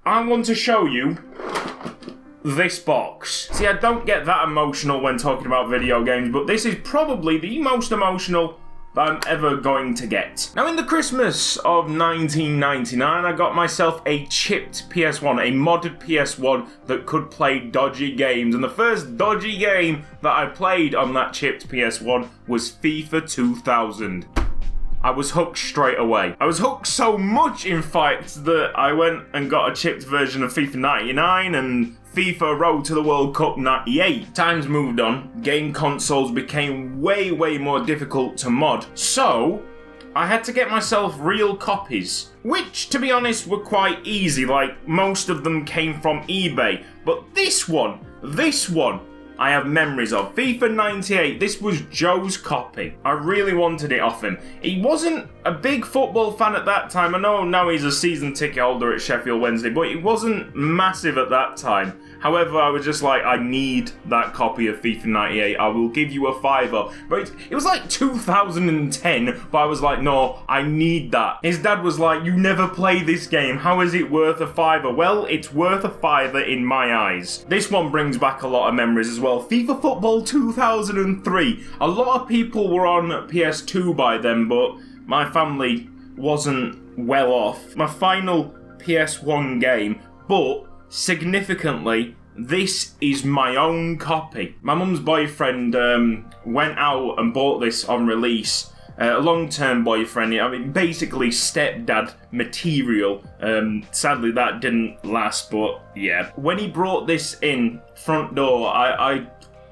I want to show you this box. See, I don't get that emotional when talking about video games, but this is probably the most emotional that I'm ever going to get. Now, in the Christmas of 1999, I got myself a chipped PS1, a modded PS1 that could play dodgy games. And the first dodgy game that I played on that chipped PS1 was FIFA 2000. I was hooked straight away. I was hooked so much, in fact, that I went and got a chipped version of FIFA 99 and FIFA Road to the World Cup 98. Times moved on. Game consoles became way more difficult to mod. So, I had to get myself real copies, which, to be honest, were quite easy. Like, most of them came from eBay. But this one, I have memories of. FIFA 98, this was Joe's copy. I really wanted it off him. He wasn't a big football fan at that time. I know now he's a season ticket holder at Sheffield Wednesday, but he wasn't massive at that time. However, I was just like, I need that copy of FIFA 98. I will give you a $5. But it was like 2010, but I was like, no, I need that. His dad was like, you never play this game. How is it worth a $5? Well, it's worth a $5 in my eyes. This one brings back a lot of memories as well. FIFA Football 2003. A lot of people were on PS2 by then, but my family wasn't well off. My final PS1 game, but significantly, this is my own copy. My mum's boyfriend went out and bought this on release. A long-term boyfriend, I mean, basically stepdad material. Sadly, that didn't last, but yeah. When he brought this in front door,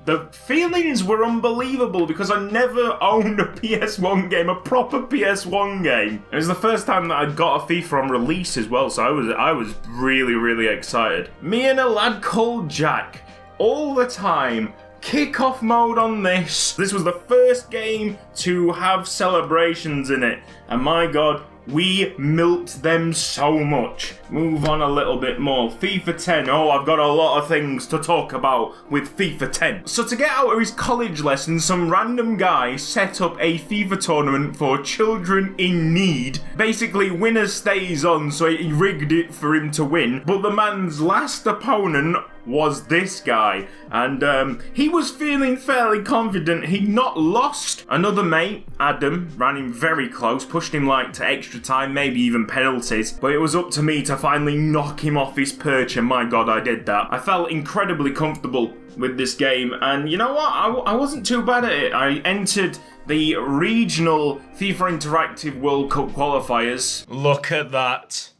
the feelings were unbelievable because I never owned a PS1 game, a proper PS1 game. It was the first time that I'd got a FIFA on release as well, so I was really excited. Me and a lad called Jack, all the time, kickoff mode on this. This was the first game to have celebrations in it, and my god, we milked them so much. Move on a little bit more. FIFA 10. Oh, I've got a lot of things to talk about with FIFA 10. So to get out of his college lessons, some random guy set up a FIFA tournament for children in need. Basically, winner stays on, so he rigged it for him to win. But the man's last opponent was this guy, and he was feeling fairly confident. He'd not lost. Another mate, Adam, ran him very close, pushed him like to extra time, maybe even penalties, but it was up to me to finally knock him off his perch, and my god, I did that. I felt incredibly comfortable with this game, and you know what, I wasn't too bad at it. I entered the regional FIFA Interactive World Cup qualifiers. Look at that.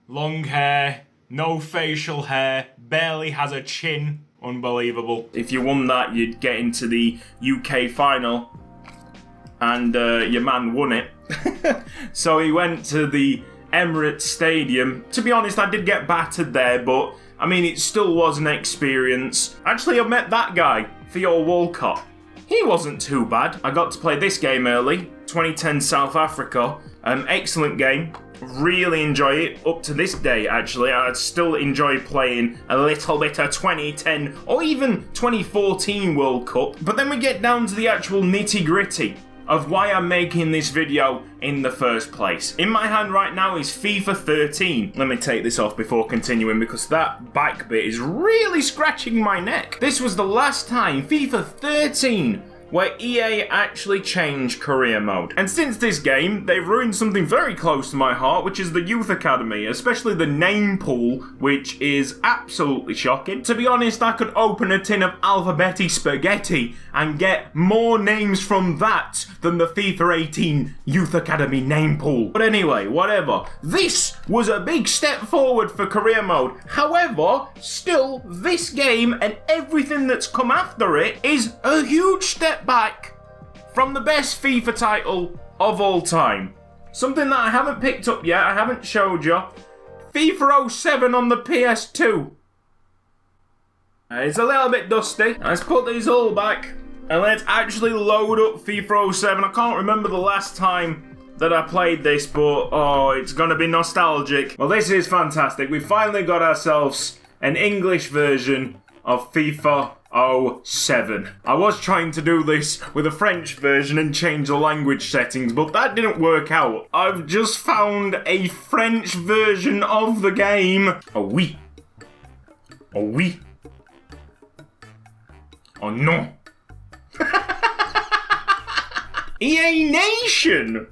Long hair, no facial hair, barely has a chin. Unbelievable. If you won that, you'd get into the UK final, and your man won it. So he went to the Emirates Stadium. To be honest, I did get battered there, but I mean, it still was an experience. Actually, I met that guy, Theo Walcott. He wasn't too bad. I got to play this game early, 2010 South Africa. Excellent game. Really enjoy it up to this day, actually. I still enjoy playing a little bit of 2010 or even 2014 World Cup. But then we get down to the actual nitty-gritty of why I'm making this video in the first place. In my hand right now is FIFA 13. Let me take this off before continuing because that back bit is really scratching my neck. This was the last time, FIFA 13, where EA actually changed career mode. And since this game, they've ruined something very close to my heart, which is the Youth Academy, especially the name pool, which is absolutely shocking. To be honest, I could open a tin of alphabeti spaghetti and get more names from that than the FIFA 18 Youth Academy name pool. But anyway, whatever. This was a big step forward for career mode. However, still, this game and everything that's come after it is a huge step back from the best FIFA title of all time. Something that I haven't picked up yet, I haven't showed you. FIFA 07 on the PS2. It's a little bit dusty. Let's put these all back and let's actually load up FIFA 07. I can't remember the last time that I played this, but oh, it's gonna be nostalgic. Well, this is fantastic. We finally got ourselves an English version of FIFA 07. I was trying to do this with a French version and change the language settings, but that didn't work out. I've just found a French version of the game. Oh oui. Oh oui. Oh non. EA Nation!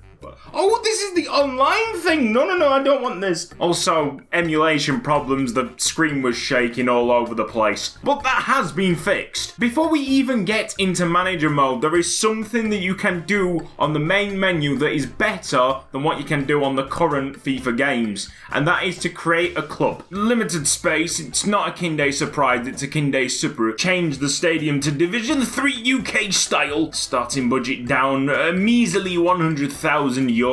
Oh, this is the online thing! No, I don't want this. Also, emulation problems, the screen was shaking all over the place. But that has been fixed. Before we even get into manager mode, there is something that you can do on the main menu that is better than what you can do on the current FIFA games. And that is to create a club. Limited space, it's not a Kinde Surprise, it's a Kinde Super. Change the stadium to Division 3 UK style. Starting budget down a measly 100,000 euros.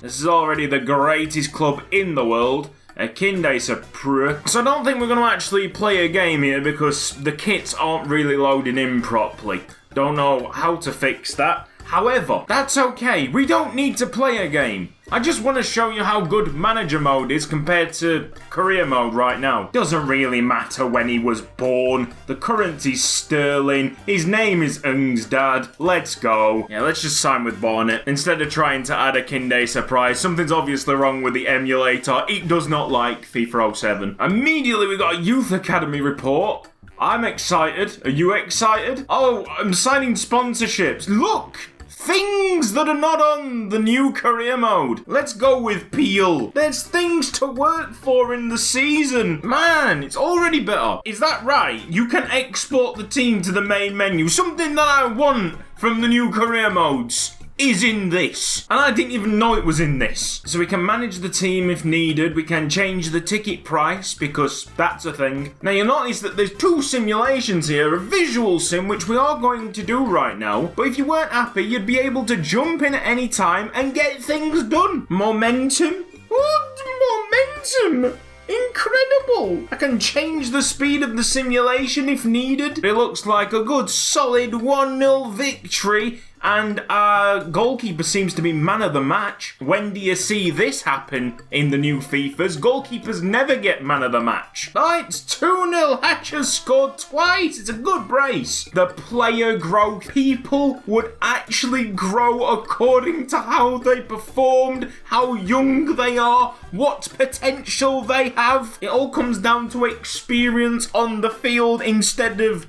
This is already the greatest club in the world. A Kinde Super. So I don't think we're going to actually play a game here because the kits aren't really loading in properly. Don't know how to fix that. However, that's okay. We don't need to play a game. I just want to show you how good manager mode is compared to career mode right now. Doesn't really matter when he was born. The currency's sterling. His name is Ung's dad. Let's go. Yeah, let's just sign with Barnet. Instead of trying to add a Kinde Surprise, something's obviously wrong with the emulator. It does not like FIFA 07. Immediately we got a Youth Academy report. I'm excited. Are you excited? Oh, I'm signing sponsorships. Look! Things that are not on the new career mode. Let's go with Peel. There's things to work for in the season. Man, it's already better. Is that right? You can export the team to the main menu. Something that I want from the new career modes is in this. And I didn't even know it was in this. So we can manage the team if needed. We can change the ticket price because that's a thing. Now you'll notice that there's two simulations here. A visual sim, which we are going to do right now. But if you weren't happy, you'd be able to jump in at any time and get things done. Momentum? What? Momentum? Incredible! I can change the speed of the simulation if needed. It looks like a good solid 1-0 victory. And our goalkeeper seems to be man of the match. When do you see this happen in the new FIFAs? Goalkeepers never get man of the match. Oh, it's 2-0. Hatcher scored twice. It's a good brace. The player growth. People would actually grow according to how they performed, how young they are, what potential they have. It all comes down to experience on the field instead of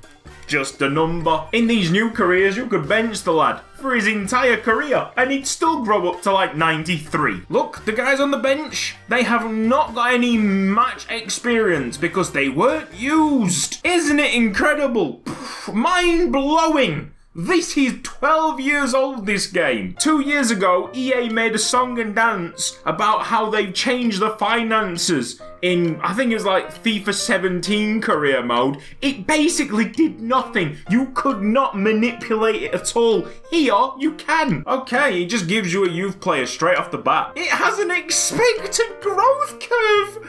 just a number. In these new careers, you could bench the lad for his entire career and he'd still grow up to like 93. Look, the guys on the bench, they have not got any match experience because they weren't used. Isn't it incredible? Mind-blowing. This is 12 years old, this game. 2 years ago, EA made a song and dance about how they've changed the finances in, I think it was like FIFA 17 career mode. It basically did nothing. You could not manipulate it at all. Here, you can. Okay, it just gives you a youth player straight off the bat. It has an expected growth curve.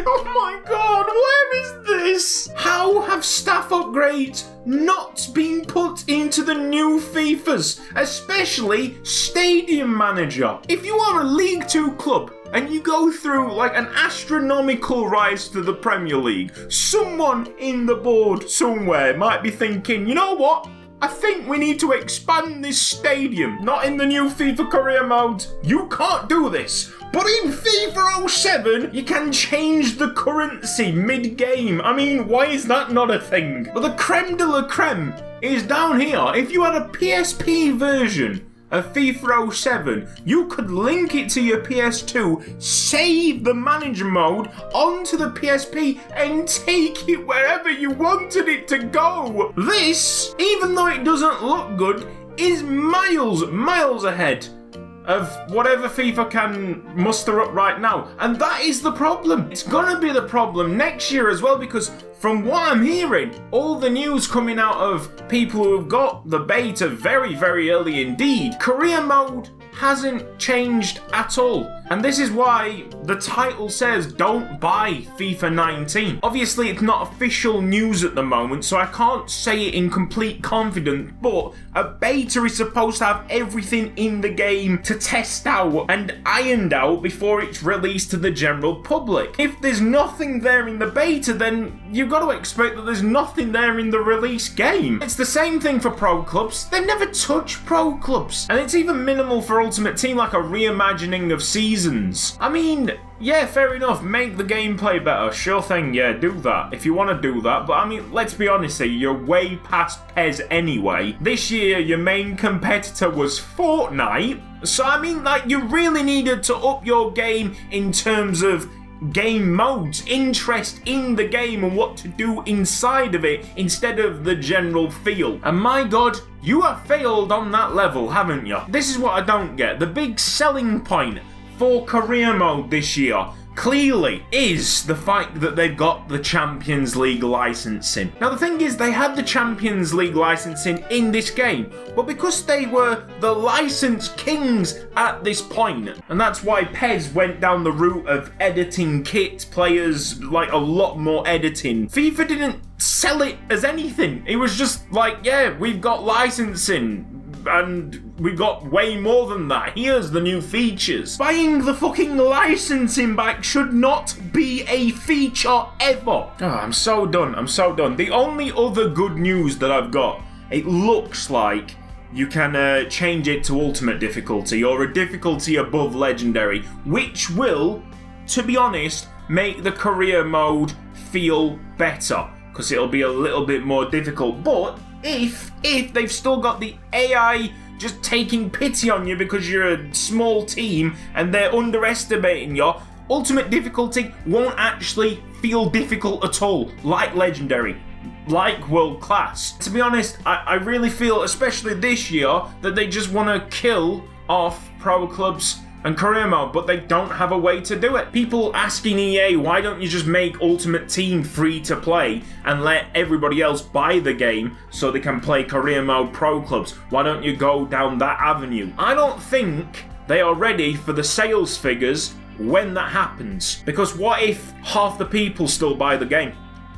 Oh my god, where is this? How have staff upgrades not been put into the new FIFAs, especially Stadium Manager? If you are a League 2 club and you go through like an astronomical rise to the Premier League, someone in the board somewhere might be thinking, you know what? I think we need to expand this stadium. Not in the new FIFA career mode. You can't do this. But in FIFA 07, you can change the currency mid-game. I mean, why is that not a thing? But the creme de la creme is down here. If you had a PSP version of FIFA 07, you could link it to your PS2, save the manager mode onto the PSP, and take it wherever you wanted it to go. This, even though it doesn't look good, is miles ahead of whatever FIFA can muster up right now. And that is the problem. It's gonna be the problem next year as well, because from what I'm hearing, all the news coming out of people who have got the beta very, very early indeed, career mode hasn't changed at all. And this is why the title says don't buy FIFA 19. Obviously, it's not official news at the moment, so I can't say it in complete confidence, but a beta is supposed to have everything in the game to test out and ironed out before it's released to the general public. If there's nothing there in the beta, then you've got to expect that there's nothing there in the release game. It's the same thing for pro clubs. They've never touched pro clubs. And it's even minimal for Ultimate Team, like a reimagining of seasons. I mean, yeah, fair enough, make the gameplay better, sure thing, yeah, do that, if you want to do that, but I mean, let's be honest here, you're way past PES anyway. This year, your main competitor was Fortnite, so I mean, like, you really needed to up your game in terms of game modes, interest in the game and what to do inside of it instead of the general feel. And my god, you have failed on that level, haven't you? This is what I don't get. The big selling point for career mode this year clearly is the fact that they've got the Champions League licensing. Now the thing is, they had the Champions League licensing in this game, but because they were the license kings at this point, and that's why PES went down the route of editing kits, players, like a lot more editing. FIFA didn't sell it as anything. It was just like, yeah, we've got licensing, and we got way more than that. Here's the new features. Buying the fucking licensing back should not be a feature ever. Oh, I'm so done. I'm so done. The only other good news that I've got, it looks like you can change it to ultimate difficulty or a difficulty above legendary, which will, to be honest, make the career mode feel better because it'll be a little bit more difficult. But if they've still got the AI just taking pity on you because you're a small team and they're underestimating you, ultimate difficulty won't actually feel difficult at all, like legendary, like world class. To be honest, I really feel, especially this year, that they just want to kill off pro clubs and career mode, but they don't have a way to do it. People asking EA, why don't you just make Ultimate Team free to play and let everybody else buy the game so they can play career mode pro clubs? Why don't you go down that avenue? I don't think they are ready for the sales figures when that happens. Because what if half the people still buy the game?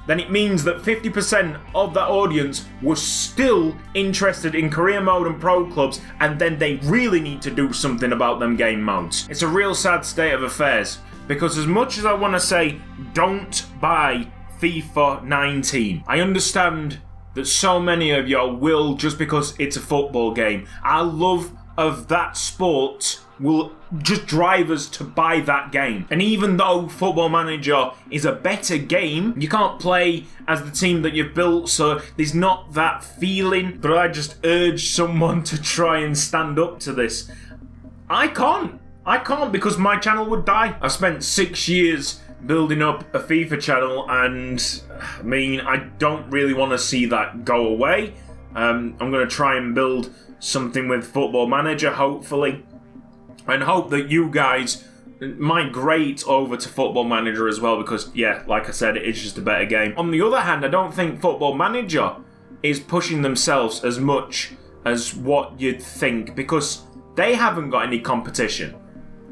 Then it means that 50% of that audience was still interested in career mode and pro clubs, and then they really need to do something about them game modes. It's a real sad state of affairs, because as much as I want to say don't buy FIFA 19, I understand that so many of you will, just because it's a football game. Our love of that sport will just drive us to buy that game. And even though Football Manager is a better game, you can't play as the team that you've built, so there's not that feeling. But I just urge someone to try and stand up to this. I can't because my channel would die. I've spent 6 years building up a FIFA channel, and I mean, I don't really want to see that go away. I'm going to try and build something with Football Manager, hopefully, and hope that you guys migrate over to Football Manager as well, because, yeah, like I said, it is just a better game. On the other hand, I don't think Football Manager is pushing themselves as much as what you'd think, because they haven't got any competition.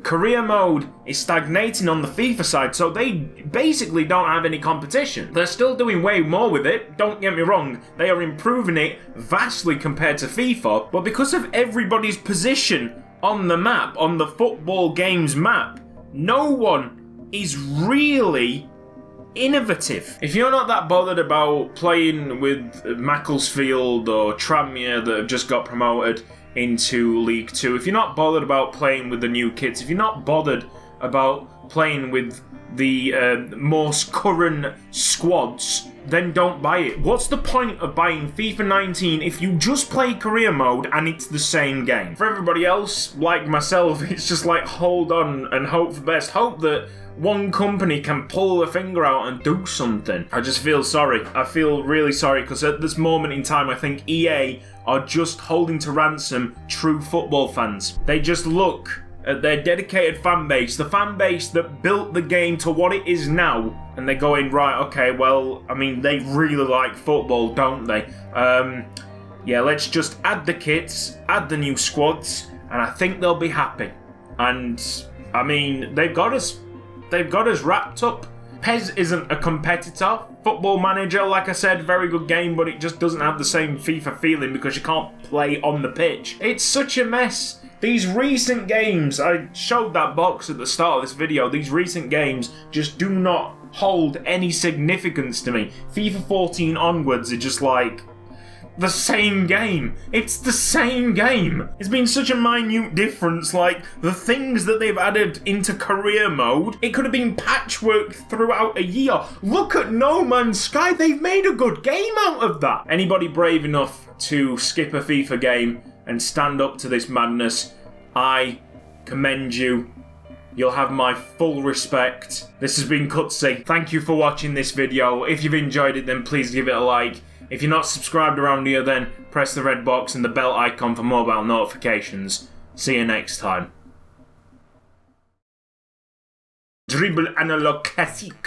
Career mode is stagnating on the FIFA side, so they basically don't have any competition. They're still doing way more with it, don't get me wrong. They are improving it vastly compared to FIFA, but because of everybody's position on the map, on the football games map, no one is really innovative. If you're not that bothered about playing with Macclesfield or Tranmere that have just got promoted into League 2, if you're not bothered about playing with the new kits, if you're not bothered about playing with the most current squads, then don't buy it. What's the point of buying FIFA 19 if you just play career mode and it's the same game? For everybody else, like myself, it's just like hold on and hope for the best. Hope that one company can pull a finger out and do something. I just feel sorry. I feel really sorry, because at this moment in time, I think EA are just holding to ransom true football fans. They just look at their dedicated fan base, the fan base that built the game to what it is now, and they're going, right, okay, well, I mean, they really like football, don't they? Yeah, let's just add the kits, add the new squads, and I think they'll be happy. And I mean, they've got us wrapped up. PES isn't a competitor. Football Manager, like I said, very good game, but it just doesn't have the same FIFA feeling because you can't play on the pitch. It's such a mess. These recent games, I showed that box at the start of this video, these recent games just do not hold any significance to me. FIFA 14 onwards are just like the same game. It's the same game. It's been such a minute difference, like the things that they've added into career mode, it could have been patchworked throughout a year. Look at No Man's Sky, they've made a good game out of that. Anybody brave enough to skip a FIFA game and stand up to this madness, I commend you. You'll have my full respect. This has been Cutsy. Thank you for watching this video. If you've enjoyed it, then please give it a like. If you're not subscribed around here, then press the red box and the bell icon for mobile notifications. See you next time. Dribble analog classique.